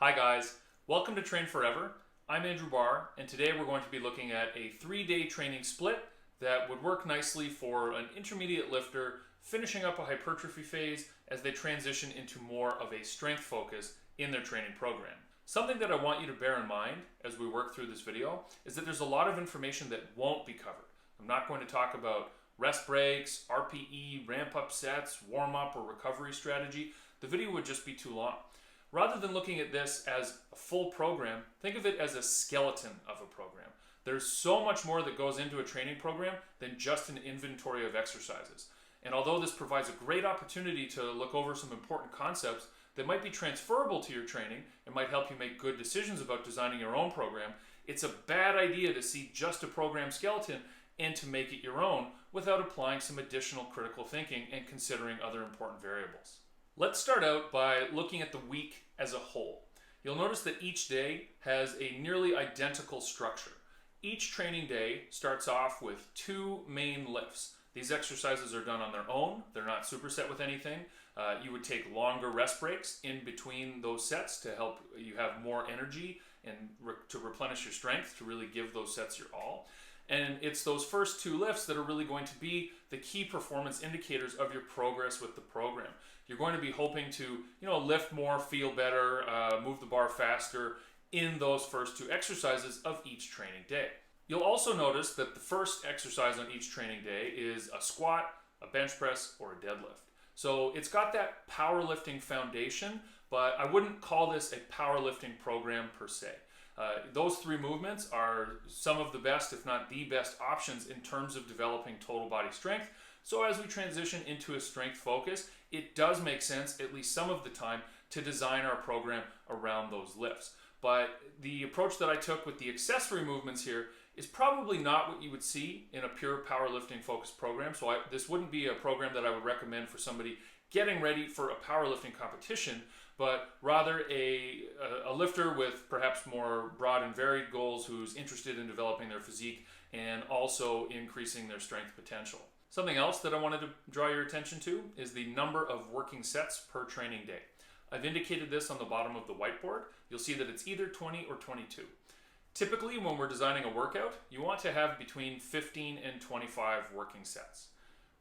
Hi guys, welcome to Train Forever. I'm Andrew Barr, and today we're going to be looking at a 3-day training split that would work nicely for an intermediate lifter finishing up a hypertrophy phase as they transition into more of a strength focus in their training program. Something that I want you to bear in mind as we work through this video is that there's a lot of information that won't be covered. I'm not going to talk about rest breaks, RPE, ramp-up sets, warm-up, or recovery strategy. The video would just be too long. Rather than looking at this as a full program, think of it as a skeleton of a program. There's so much more that goes into a training program than just an inventory of exercises. And although this provides a great opportunity to look over some important concepts that might be transferable to your training and might help you make good decisions about designing your own program, it's a bad idea to see just a program skeleton and to make it your own without applying some additional critical thinking and considering other important variables. Let's start out by looking at the week as a whole. You'll notice that each day has a nearly identical structure. Each training day starts off with 2 main lifts. These exercises are done on their own. They're not superset with anything. You would take longer rest breaks in between those sets to help you have more energy and to replenish your strength, to really give those sets your all. And it's those first 2 lifts that are really going to be the key performance indicators of your progress with the program. You're going to be hoping to, lift more, feel better, move the bar faster in those first 2 exercises of each training day. You'll also notice that the first exercise on each training day is a squat, a bench press, or a deadlift. So it's got that powerlifting foundation, but I wouldn't call this a powerlifting program per se. Those 3 movements are some of the best, if not the best options in terms of developing total body strength. So as we transition into a strength focus, it does make sense, at least some of the time, to design our program around those lifts. But the approach that I took with the accessory movements here is probably not what you would see in a pure powerlifting focused program. So this wouldn't be a program that I would recommend for somebody getting ready for a powerlifting competition, but rather a lifter with perhaps more broad and varied goals who's interested in developing their physique and also increasing their strength potential. Something else that I wanted to draw your attention to is the number of working sets per training day. I've indicated this on the bottom of the whiteboard. You'll see that it's either 20 or 22. Typically, when we're designing a workout, you want to have between 15 and 25 working sets.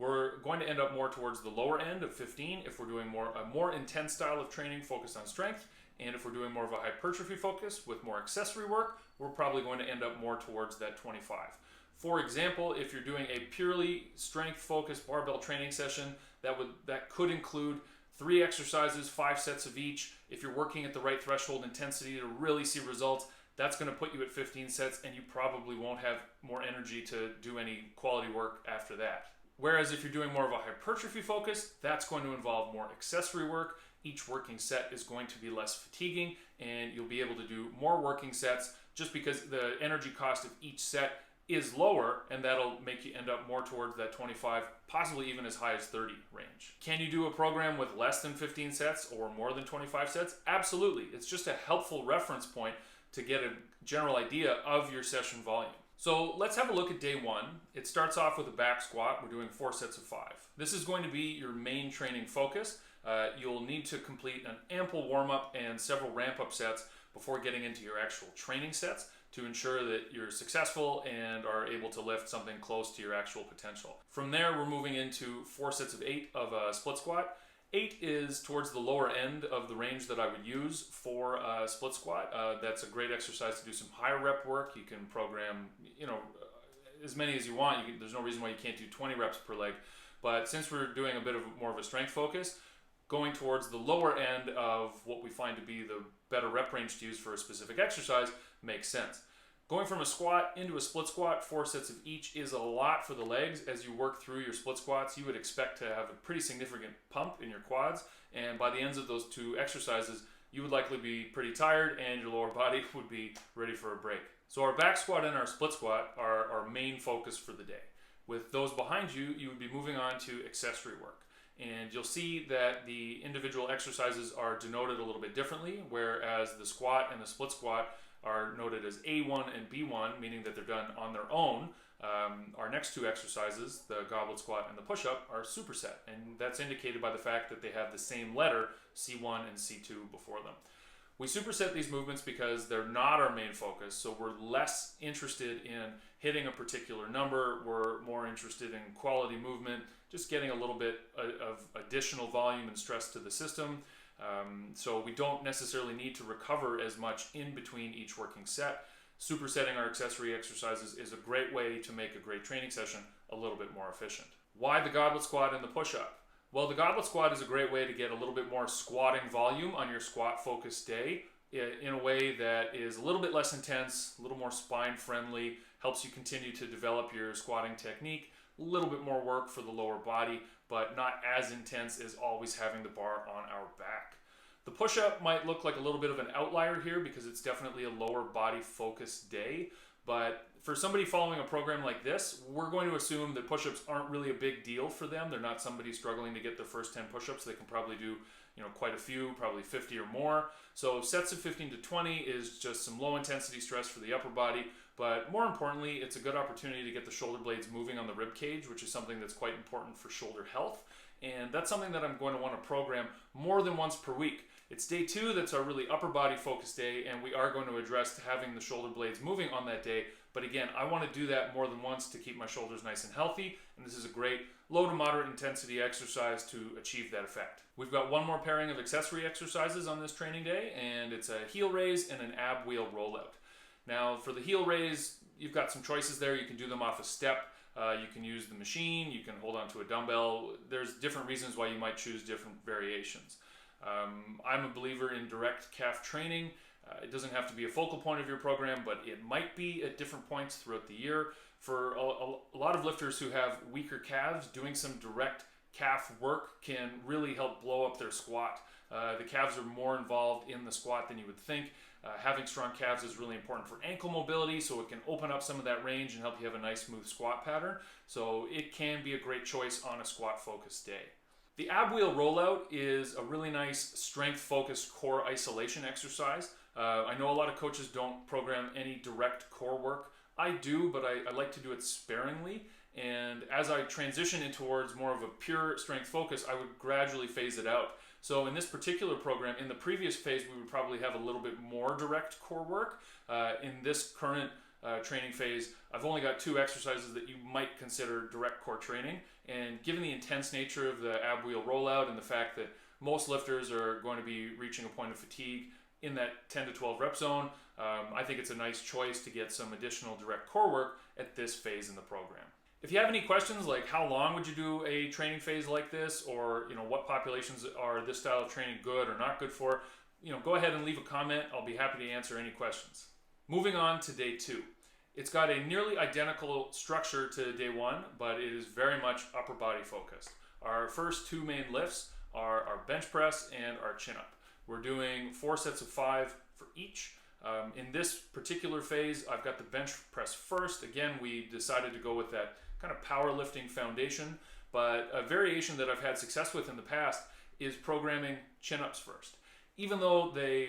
We're going to end up more towards the lower end of 15 if we're doing a more intense style of training focused on strength, and if we're doing more of a hypertrophy focus with more accessory work, we're probably going to end up more towards that 25. For example, if you're doing a purely strength-focused barbell training session, that could include 3 exercises, 5 sets of each. If you're working at the right threshold intensity to really see results, that's going to put you at 15 sets, and you probably won't have more energy to do any quality work after that. Whereas if you're doing more of a hypertrophy focus, that's going to involve more accessory work. Each working set is going to be less fatiguing, and you'll be able to do more working sets just because the energy cost of each set is lower, and that'll make you end up more towards that 25, possibly even as high as 30 range. Can you do a program with less than 15 sets or more than 25 sets? Absolutely. It's just a helpful reference point to get a general idea of your session volume. So let's have a look at day 1. It starts off with a back squat. We're doing 4 sets of 5. This is going to be your main training focus. You'll need to complete an ample warm-up and several ramp-up sets before getting into your actual training sets to ensure that you're successful and are able to lift something close to your actual potential. From there, we're moving into 4 sets of 8 of a split squat. 8 is towards the lower end of the range that I would use for a split squat. That's a great exercise to do some higher rep work. You can program, as many as you want. There's no reason why you can't do 20 reps per leg. But since we're doing a bit of more of a strength focus, going towards the lower end of what we find to be the better rep range to use for a specific exercise makes sense. Going from a squat into a split squat, 4 sets of each, is a lot for the legs. As you work through your split squats, you would expect to have a pretty significant pump in your quads, and by the ends of those 2 exercises, you would likely be pretty tired and your lower body would be ready for a break. So our back squat and our split squat are our main focus for the day. With those behind you, you would be moving on to accessory work. And you'll see that the individual exercises are denoted a little bit differently, whereas the squat and the split squat are noted as A1 and B1, meaning that they're done on their own. Our next 2 exercises, the goblet squat and the push-up, are superset, and that's indicated by the fact that they have the same letter, C1 and C2, before them. We superset these movements because they're not our main focus, so we're less interested in hitting a particular number. We're more interested in quality movement, just getting a little bit of additional volume and stress to the system. So we don't necessarily need to recover as much in between each working set. Supersetting our accessory exercises is a great way to make a great training session a little bit more efficient. Why the goblet squat and the push-up? Well, the goblet squat is a great way to get a little bit more squatting volume on your squat focused day in a way that is a little bit less intense, a little more spine friendly, helps you continue to develop your squatting technique, a little bit more work for the lower body, but not as intense as always having the bar on our back. The push-up might look like a little bit of an outlier here because it's definitely a lower body focused day, but for somebody following a program like this, we're going to assume that push-ups aren't really a big deal for them. They're not somebody struggling to get their first 10 push-ups. They can probably do, quite a few, probably 50 or more. So sets of 15 to 20 is just some low intensity stress for the upper body, but more importantly, it's a good opportunity to get the shoulder blades moving on the rib cage, which is something that's quite important for shoulder health. And that's something that I'm going to want to program more than once per week. It's day 2 that's our really upper body focused day, and we are going to address having the shoulder blades moving on that day. But again, I want to do that more than once to keep my shoulders nice and healthy, and this is a great low to moderate intensity exercise to achieve that effect. We've got one more pairing of accessory exercises on this training day, and it's a heel raise and an ab wheel rollout. Now for the heel raise, you've got some choices there. You can do them off a step. You can use the machine. You can hold on to a dumbbell. There's different reasons why you might choose different variations. I'm a believer in direct calf training. It doesn't have to be a focal point of your program, but it might be at different points throughout the year. For a lot of lifters who have weaker calves, doing some direct calf work can really help blow up their squat. The calves are more involved in the squat than you would think. Having strong calves is really important for ankle mobility, so it can open up some of that range and help you have a nice smooth squat pattern. So it can be a great choice on a squat focused day. The ab wheel rollout is a really nice strength focused core isolation exercise. I know a lot of coaches don't program any direct core work. I do, but I like to do it sparingly. And as I transition in towards more of a pure strength focus, I would gradually phase it out. So in this particular program, in the previous phase, we would probably have a little bit more direct core work. In this current training phase, I've only got 2 exercises that you might consider direct core training. And given the intense nature of the ab wheel rollout and the fact that most lifters are going to be reaching a point of fatigue in that 10 to 12 rep zone, I think it's a nice choice to get some additional direct core work at this phase in the program. If you have any questions like how long would you do a training phase like this, or what populations are this style of training good or not good for, go ahead and leave a comment. I'll be happy to answer any questions. Moving on to day 2. It's got a nearly identical structure to day 1, but it is very much upper body focused. Our first 2 main lifts are our bench press and our chin up. We're doing 4 sets of 5 for each. In this particular phase, I've got the bench press first. Again, we decided to go with that kind of powerlifting foundation, but a variation that I've had success with in the past is programming chin-ups first. Even though they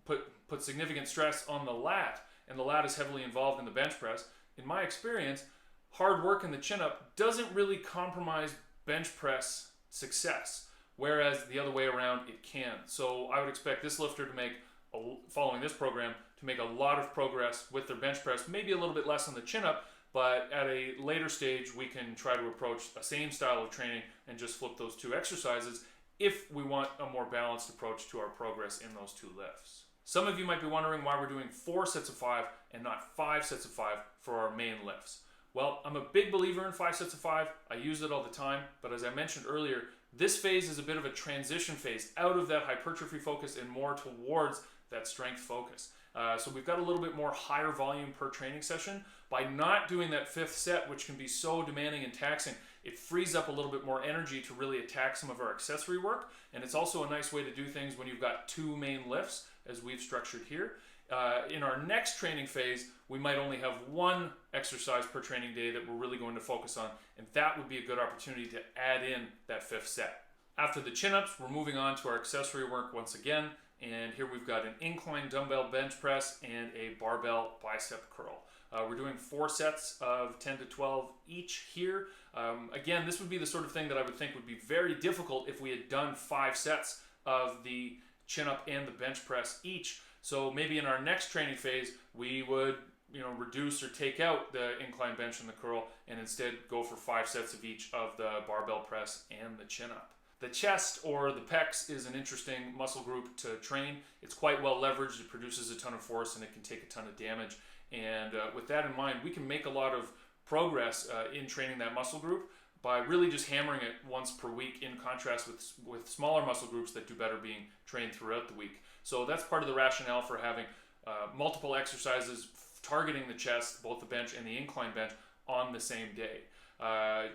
put significant stress on the lat, and the lat is heavily involved in the bench press, in my experience, hard work in the chin-up doesn't really compromise bench press success, whereas the other way around, it can. So I would expect this lifter to make, following this program, to make a lot of progress with their bench press, maybe a little bit less on the chin-up, but at a later stage, we can try to approach a same style of training and just flip those 2 exercises if we want a more balanced approach to our progress in those 2 lifts. Some of you might be wondering why we're doing 4 sets of 5 and not 5 sets of 5 for our main lifts. Well, I'm a big believer in 5 sets of 5. I use it all the time, but as I mentioned earlier, this phase is a bit of a transition phase out of that hypertrophy focus and more towards that strength focus. So we've got a little bit more higher volume per training session. By not doing that 5th set, which can be so demanding and taxing, it frees up a little bit more energy to really attack some of our accessory work. And it's also a nice way to do things when you've got 2 main lifts, as we've structured here. In our next training phase, we might only have 1 exercise per training day that we're really going to focus on, and that would be a good opportunity to add in that 5th set. After the chin-ups, we're moving on to our accessory work once again, and here we've got an incline dumbbell bench press and a barbell bicep curl. We're doing 4 sets of 10 to 12 each here. Again, this would be the sort of thing that I would think would be very difficult if we had done 5 sets of the chin up and the bench press each. So maybe in our next training phase, we would reduce or take out the incline bench and the curl and instead go for 5 sets of each of the barbell press and the chin up. The chest or the pecs is an interesting muscle group to train. It's quite well leveraged, it produces a ton of force, and it can take a ton of damage. And with that in mind, we can make a lot of progress in training that muscle group by really just hammering it once per week, in contrast with smaller muscle groups that do better being trained throughout the week. So that's part of the rationale for having multiple exercises targeting the chest, both the bench and the incline bench, on the same day.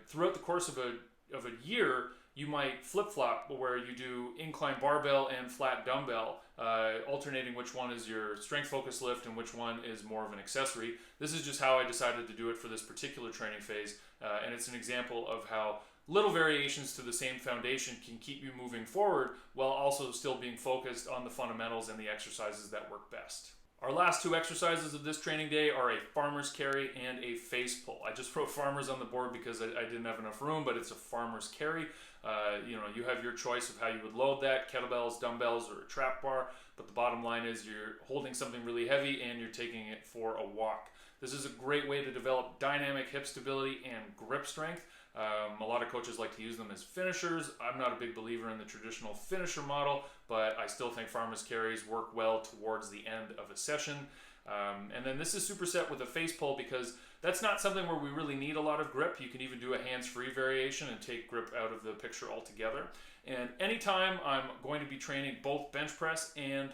Throughout the course of a year, you might flip-flop where you do incline barbell and flat dumbbell, alternating which one is your strength-focused lift and which one is more of an accessory. This is just how I decided to do it for this particular training phase, and it's an example of how little variations to the same foundation can keep you moving forward while also still being focused on the fundamentals and the exercises that work best. Our last 2 exercises of this training day are a farmer's carry and a face pull. I just wrote farmers on the board because I didn't have enough room, but it's a farmer's carry. You have your choice of how you would load that, kettlebells, dumbbells, or a trap bar, but the bottom line is you're holding something really heavy and you're taking it for a walk. This is a great way to develop dynamic hip stability and grip strength. A lot of coaches like to use them as finishers. I'm not a big believer in the traditional finisher model, but I still think farmer's carries work well towards the end of a session. And then this is superset with a face pull because that's not something where we really need a lot of grip. You can even do a hands-free variation and take grip out of the picture altogether. And anytime I'm going to be training both bench press and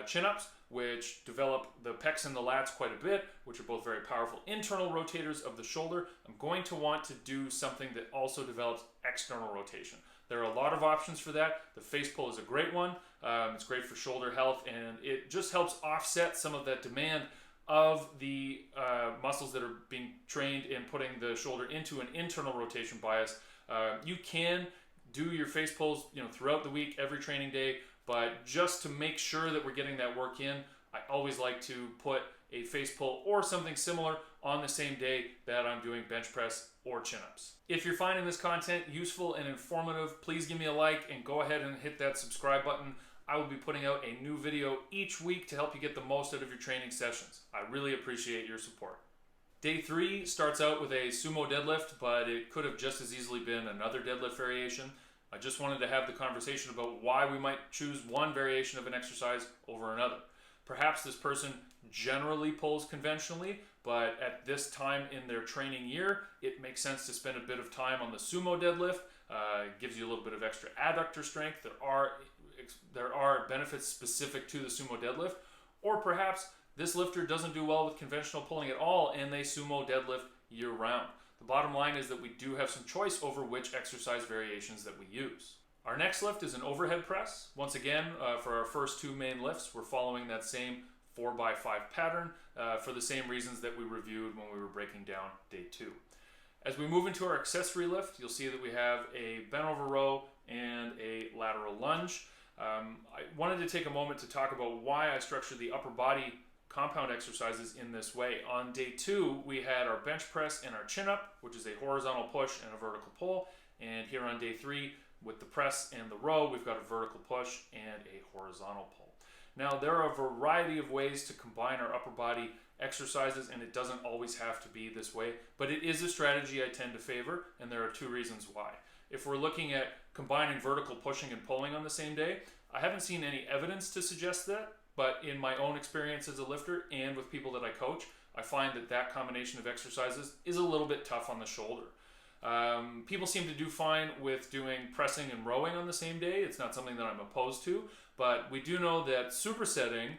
chin-ups, which develop the pecs and the lats quite a bit, which are both very powerful internal rotators of the shoulder, I'm going to want to do something that also develops external rotation. There are a lot of options for that. The face pull is a great one. It's great for shoulder health, and it just helps offset some of that demand of the muscles that are being trained in putting the shoulder into an internal rotation bias. You can do your face pulls throughout the week, every training day, but just to make sure that we're getting that work in, I always like to put a face pull or something similar on the same day that I'm doing bench press or chin-ups. If you're finding this content useful and informative, please give me a like and go ahead and hit that subscribe button. I will be putting out a new video each week to help you get the most out of your training sessions. I really appreciate your support. Day 3 starts out with a sumo deadlift, but it could have just as easily been another deadlift variation. I just wanted to have the conversation about why we might choose one variation of an exercise over another. Perhaps this person generally pulls conventionally, but at this time in their training year, it makes sense to spend a bit of time on the sumo deadlift. It gives you a little bit of extra adductor strength. There are benefits specific to the sumo deadlift. Or perhaps this lifter doesn't do well with conventional pulling at all and they sumo deadlift year round. The bottom line is that we do have some choice over which exercise variations that we use. Our next lift is an overhead press. Once again, for our first 2 main lifts, we're following that same 4x5 pattern for the same reasons that we reviewed when we were breaking down day 2. As we move into our accessory lift, you'll see that we have a bent over row and a lateral lunge. I wanted to take a moment to talk about why I structured the upper body compound exercises in this way. On day 2, we had our bench press and our chin up, which is a horizontal push and a vertical pull. And here on day 3, with the press and the row, we've got a vertical push and a horizontal pull. Now, there are a variety of ways to combine our upper body exercises, and it doesn't always have to be this way, but it is a strategy I tend to favor, and there are 2 reasons why. If we're looking at combining vertical pushing and pulling on the same day, I haven't seen any evidence to suggest that, but in my own experience as a lifter and with people that I coach, I find that combination of exercises is a little bit tough on the shoulder. People seem to do fine with doing pressing and rowing on the same day. It's not something that I'm opposed to, but we do know that supersetting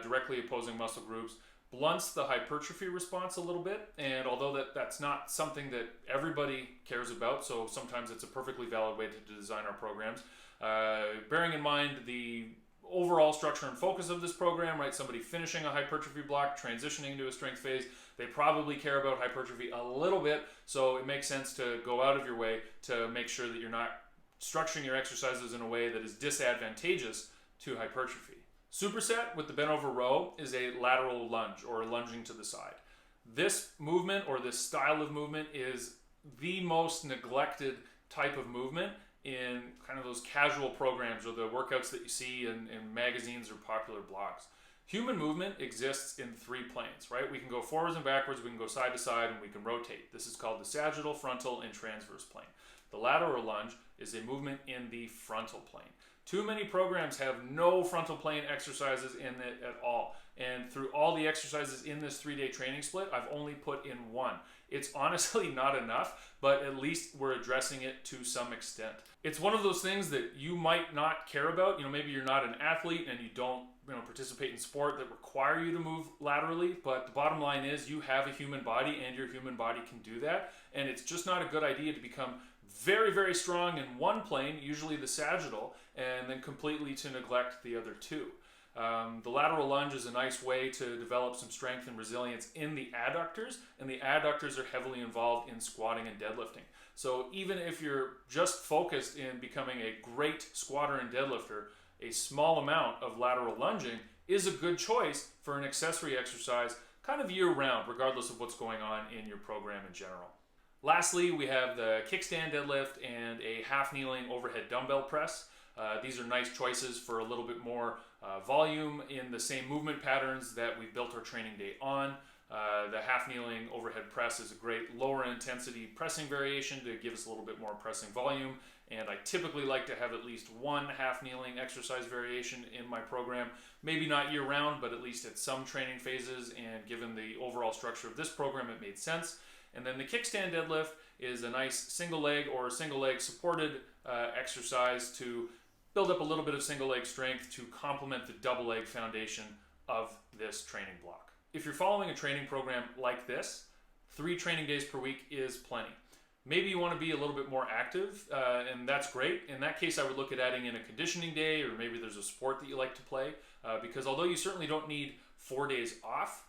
directly opposing muscle groups blunts the hypertrophy response a little bit, and although that's not something that everybody cares about, so sometimes it's a perfectly valid way to design our programs, bearing in mind the overall structure and focus of this program, right? Somebody finishing a hypertrophy block, transitioning to a strength phase, they probably care about hypertrophy a little bit, so it makes sense to go out of your way to make sure that you're not structuring your exercises in a way that is disadvantageous to hypertrophy. Superset with the bent over row is a lateral lunge or lunging to the side. This movement or this style of movement is the most neglected type of movement in kind of those casual programs or the workouts that you see in magazines or popular blogs. Human movement exists in 3 planes, right? We can go forwards and backwards, we can go side to side, and we can rotate. This is called the sagittal, frontal, and transverse plane. The lateral lunge is a movement in the frontal plane. Too many programs have no frontal plane exercises in it at all. And through all the exercises in this 3-day training split, I've only put in 1. It's honestly not enough, but at least we're addressing it to some extent. It's one of those things that you might not care about. Maybe you're not an athlete and you don't participate in sport that require you to move laterally, but the bottom line is you have a human body and your human body can do that. And it's just not a good idea to become very, very strong in one plane, usually the sagittal, and then completely to neglect the other 2. The lateral lunge is a nice way to develop some strength and resilience in the adductors, and the adductors are heavily involved in squatting and deadlifting. So even if you're just focused in becoming a great squatter and deadlifter, a small amount of lateral lunging is a good choice for an accessory exercise kind of year-round, regardless of what's going on in your program in general. Lastly, we have the kickstand deadlift and a half-kneeling overhead dumbbell press. These are nice choices for a little bit more volume in the same movement patterns that we've built our training day on. The half-kneeling overhead press is a great lower intensity pressing variation to give us a little bit more pressing volume. And I typically like to have at least 1 half-kneeling exercise variation in my program. Maybe not year-round, but at least at some training phases. And given the overall structure of this program, it made sense. And then the kickstand deadlift is a nice single leg or single leg supported exercise to build up a little bit of single leg strength to complement the double leg foundation of this training block. If you're following a training program like this, 3 training days per week is plenty. Maybe you want to be a little bit more active, and that's great. In that case, I would look at adding in a conditioning day, or maybe there's a sport that you like to play, because although you certainly don't need 4 days off,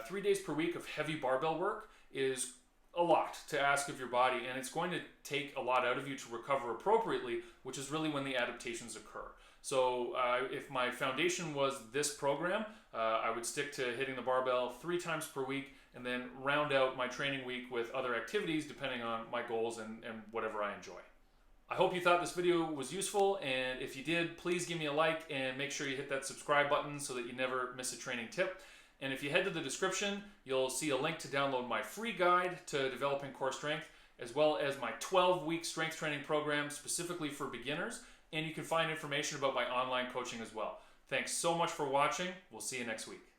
3 days per week of heavy barbell work is a lot to ask of your body, and it's going to take a lot out of you to recover appropriately, which is really when the adaptations occur. So if my foundation was this program, I would stick to hitting the barbell 3 times per week and then round out my training week with other activities depending on my goals and whatever I enjoy. I hope you thought this video was useful, and if you did, please give me a like and make sure you hit that subscribe button so that you never miss a training tip. And if you head to the description, you'll see a link to download my free guide to developing core strength, as well as my 12-week strength training program specifically for beginners. And you can find information about my online coaching as well. Thanks so much for watching. We'll see you next week.